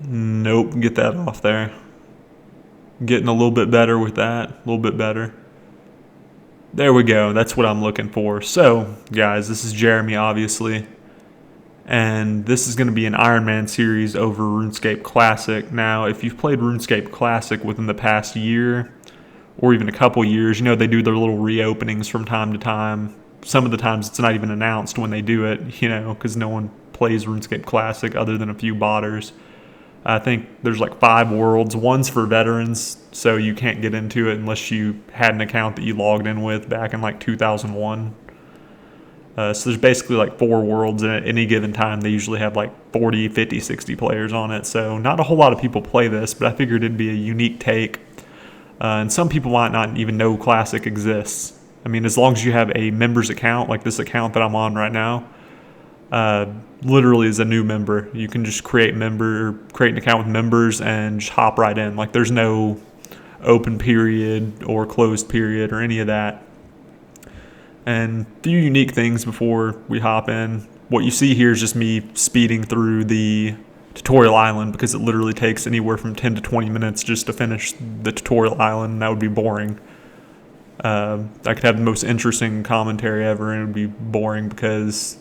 Nope, get that off there. Getting a little bit better with that, a little bit better. There we go, that's what I'm looking for. So, guys, this is Jeremy, obviously. And this is going to be an Ironman series over RuneScape Classic. Now, if you've played RuneScape Classic within the past year, or even a couple years, they do their little reopenings from time to time. Some of the times it's not even announced when they do it, because no one plays RuneScape Classic other than a few botters. I think there's like 5 worlds. One's for veterans, so you can't get into it unless you had an account that you logged in with back in like 2001. So there's basically like 4 worlds, and at any given time they usually have like 40, 50, 60 players on it. So not a whole lot of people play this, but I figured it'd be a unique take. And some people might not even know Classic exists. I mean, as long as you have a members account, like this account that I'm on right now, literally as a new member, you can just create an account with members and just hop right in. Like there's no open period or closed period or any of that. And a few unique things before we hop in. What you see here is just me speeding through the tutorial island because it literally takes anywhere from 10 to 20 minutes just to finish the tutorial island, and that would be boring. I could have the most interesting commentary ever and it would be boring because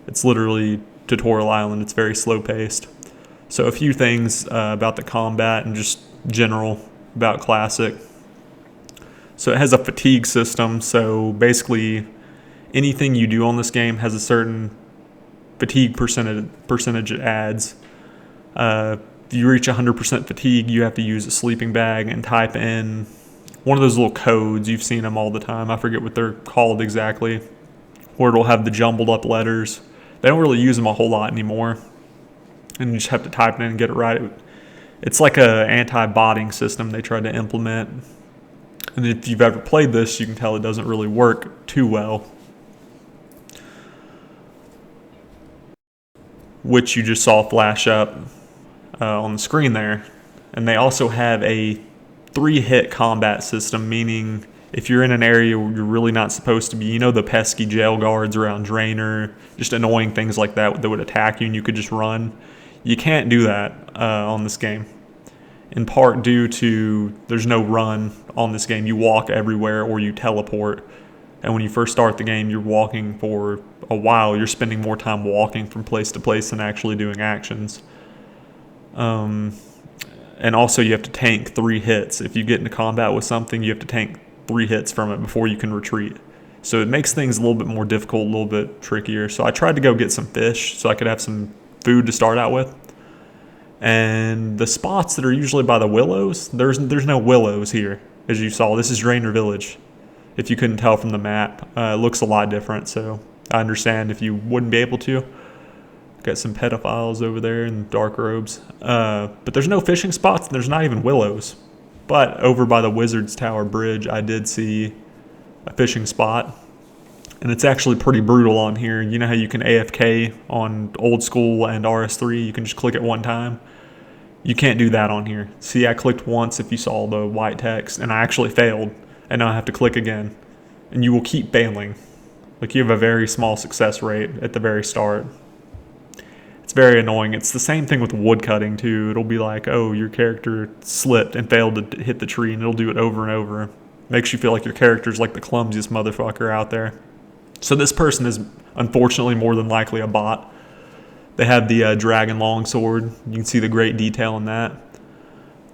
it's literally tutorial island. It's very slow paced. So a few things about the combat and just general about Classic. So it has a fatigue system. So basically anything you do on this game has a certain fatigue percentage it adds. If you reach 100% fatigue, you have to use a sleeping bag and type in one of those little codes. You've seen them all the time. I forget what they're called exactly. Where it'll have the jumbled up letters. They don't really use them a whole lot anymore. And you just have to type it in and get it right. It's like a anti-botting system they tried to implement. And if you've ever played this, you can tell it doesn't really work too well. Which you just saw flash up on the screen there. And they also have a 3-hit combat system, meaning if you're in an area where you're really not supposed to be, the pesky jail guards around Drainer, just annoying things like that would attack you and you could just run. You can't do that on this game. In part due to there's no run on this game. You walk everywhere or you teleport. And when you first start the game, you're walking for a while. You're spending more time walking from place to place than actually doing actions. And also you have to tank 3 hits. If you get into combat with something, you have to tank 3 hits from it before you can retreat. So it makes things a little bit more difficult, a little bit trickier. So I tried to go get some fish so I could have some food to start out with. And the spots that are usually by the willows, there's no willows here. As you saw, this is Drainer Village. If you couldn't tell from the map, it looks a lot different. So I understand if you wouldn't be able to. Got some pedophiles over there in dark robes. But there's no fishing spots. And there's not even willows. But over by the Wizard's Tower Bridge, I did see a fishing spot. And it's actually pretty brutal on here. You know how you can AFK on Old School and RS3? You can just click it one time. You can't do that on here. See, I clicked once if you saw the white text, and I actually failed. And now I have to click again. And you will keep failing. Like, you have a very small success rate at the very start. It's very annoying. It's the same thing with woodcutting, too. It'll be like, oh, your character slipped and failed to hit the tree, and it'll do it over and over. Makes you feel like your character's like the clumsiest motherfucker out there. So this person is unfortunately more than likely a bot. They have the dragon longsword. You can see the great detail in that.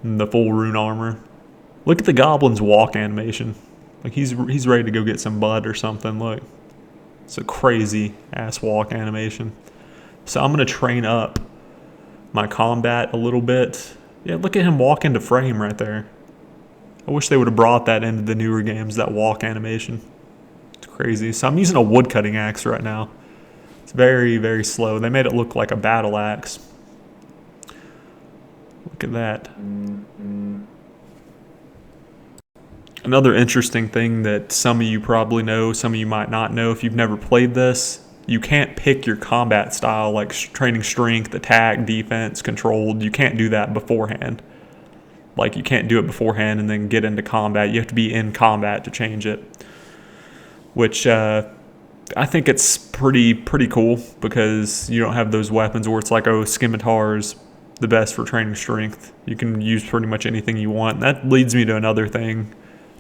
And the full rune armor. Look at the goblin's walk animation. Like he's ready to go get some bud or something. Look. It's a crazy ass walk animation. So I'm going to train up my combat a little bit. Yeah, look at him walk into frame right there. I wish they would have brought that into the newer games, that walk animation. It's crazy. So I'm using a woodcutting axe right now. It's very, very slow. They made it look like a battle axe. Look at that. Another interesting thing that some of you probably know, some of you might not know if you've never played this, you can't pick your combat style like training strength, attack, defense, controlled. You can't do that beforehand. Like you can't do it beforehand and then get into combat. You have to be in combat to change it. Which I think it's pretty cool because you don't have those weapons where it's like, oh, scimitars the best for training strength. You can use pretty much anything you want. And that leads me to another thing.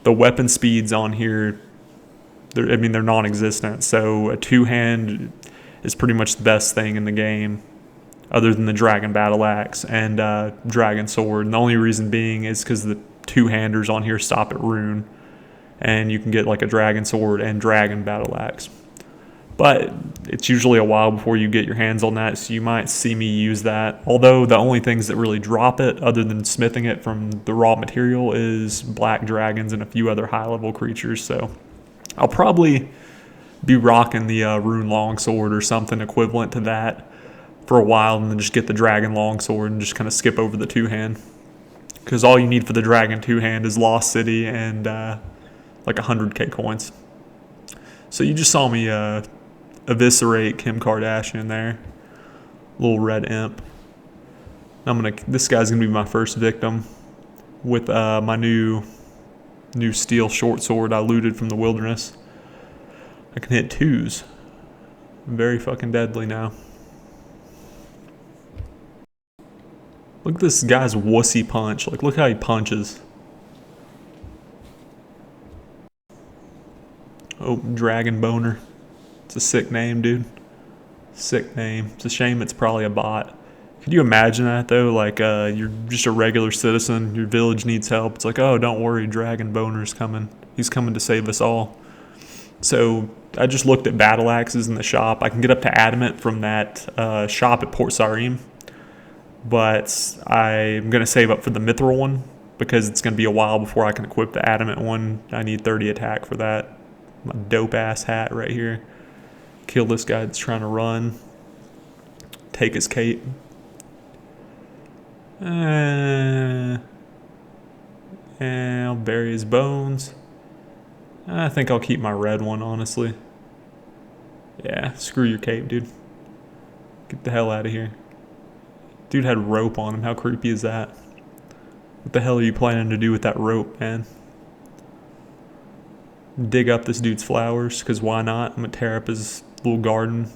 The weapon speeds on here, they're non-existent. So a two-hand is pretty much the best thing in the game, other than the Dragon Battle Axe and Dragon Sword. And the only reason being is because the two-handers on here stop at Rune, and you can get like a Dragon Sword and Dragon Battle Axe. But it's usually a while before you get your hands on that, so you might see me use that. Although the only things that really drop it, other than smithing it from the raw material, is black dragons and a few other high-level creatures. So I'll probably be rocking the Rune Longsword or something equivalent to that for a while, and then just get the Dragon Longsword and just kind of skip over the two-hand. Because all you need for the Dragon two-hand is Lost City and like 100k coins. So you just saw me eviscerate Kim Kardashian there. Little red imp. This guy's gonna be my first victim with my new steel short sword I looted from the wilderness. I can hit twos. Very fucking deadly now. Look at this guy's wussy punch. Like, look how he punches. Oh, Dragon Boner. It's a sick name, dude. Sick name. It's a shame it's probably a bot. Could you imagine that, though? Like, you're just a regular citizen. Your village needs help. It's like, oh, don't worry. Dragon Boner's coming. He's coming to save us all. So I just looked at battle axes in the shop. I can get up to adamant from that shop at Port Sarim. But I'm going to save up for the mithril one, because it's going to be a while before I can equip the adamant one. I need 30 attack for that. My dope ass hat right here. Kill this guy that's trying to run. Take his cape. And I'll bury his bones. I think I'll keep my red one, honestly. Yeah, screw your cape, dude. Get the hell out of here. Dude had rope on him. How creepy is that? What the hell are you planning to do with that rope, man? Dig up this dude's flowers, because why not? I'm gonna tear up his little garden.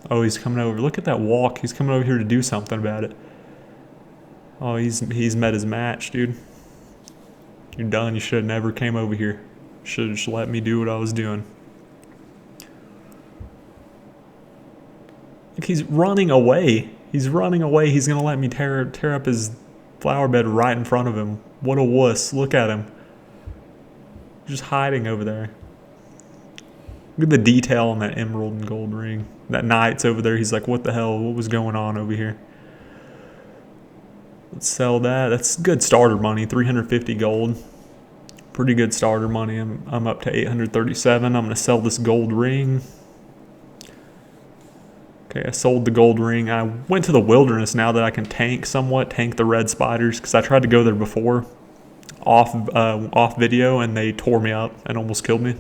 Oh, he's coming over. Look at that walk. He's coming over here to do something about it. Oh, he's met his match, dude. You're done. You should have never came over here. Should have just let me do what I was doing. Look, he's running away. He's running away. He's gonna let me tear up his flower bed right in front of him. What a wuss. Look at him. Just hiding over there. Look at the detail on that emerald and gold ring. That knight's over there. He's like, what the hell? What was going on over here? Let's sell that. That's good starter money. 350 gold. Pretty good starter money. I'm up to 837. I'm going to sell this gold ring. Okay, I sold the gold ring. I went to the wilderness now that I can tank the red spiders, because I tried to go there before off video, and they tore me up and almost killed me.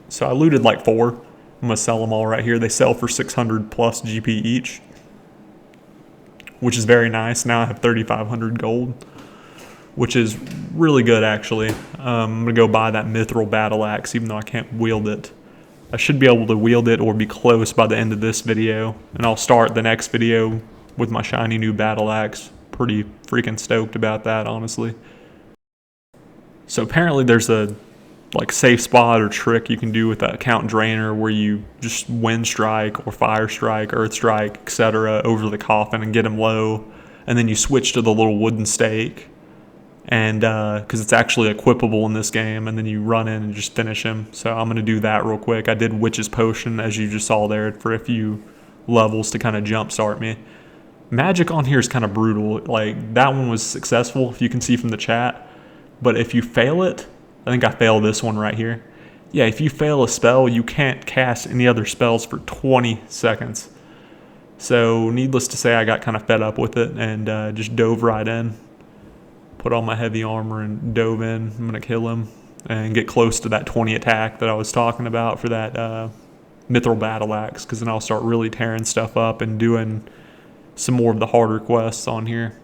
So I looted like 4. I'm gonna sell them all right here. They sell for 600 plus GP each, which is very nice. Now I have 3,500 gold, which is really good, actually. I'm gonna go buy that mithril battle axe, even though I can't wield it. I should be able to wield it or be close by the end of this video, and I'll start the next video with my shiny new battle axe. Pretty freaking stoked about that, honestly. So apparently there's a safe spot or trick you can do with that Count Drainer, where you just wind strike or fire strike, earth strike, etc. over the coffin and get him low, and then you switch to the little wooden stake, and because it's actually equipable in this game, and then you run in and just finish him. So I'm gonna do that real quick. I did Witch's Potion, as you just saw there, for a few levels to kind of jumpstart me. Magic on here is kind of brutal. Like, that one was successful, if you can see from the chat. But if you fail it, I think I failed this one right here. Yeah, if you fail a spell, you can't cast any other spells for 20 seconds. So needless to say, I got kind of fed up with it and just dove right in. Put on my heavy armor and dove in. I'm going to kill him and get close to that 20 attack that I was talking about for that mithril battle axe, because then I'll start really tearing stuff up and doing some more of the harder quests on here.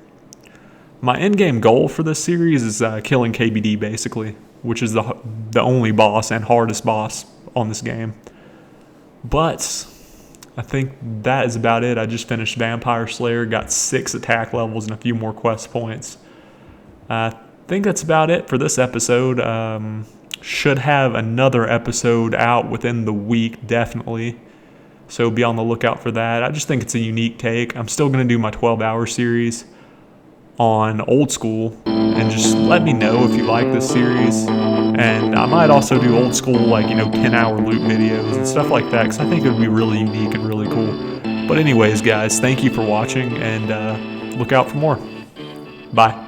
My endgame goal for this series is killing KBD, basically, which is the only boss and hardest boss on this game. But I think that is about it. I just finished Vampire Slayer, got 6 attack levels and a few more quest points. I think that's about it for this episode. Should have another episode out within the week, definitely. So be on the lookout for that. I just think it's a unique take. I'm still going to do my 12-hour series on old school, and just let me know if you like this series. And I might also do old school, 10-hour loop videos and stuff like that, because I think it would be really unique and really cool. But anyways, guys, thank you for watching, and look out for more. Bye.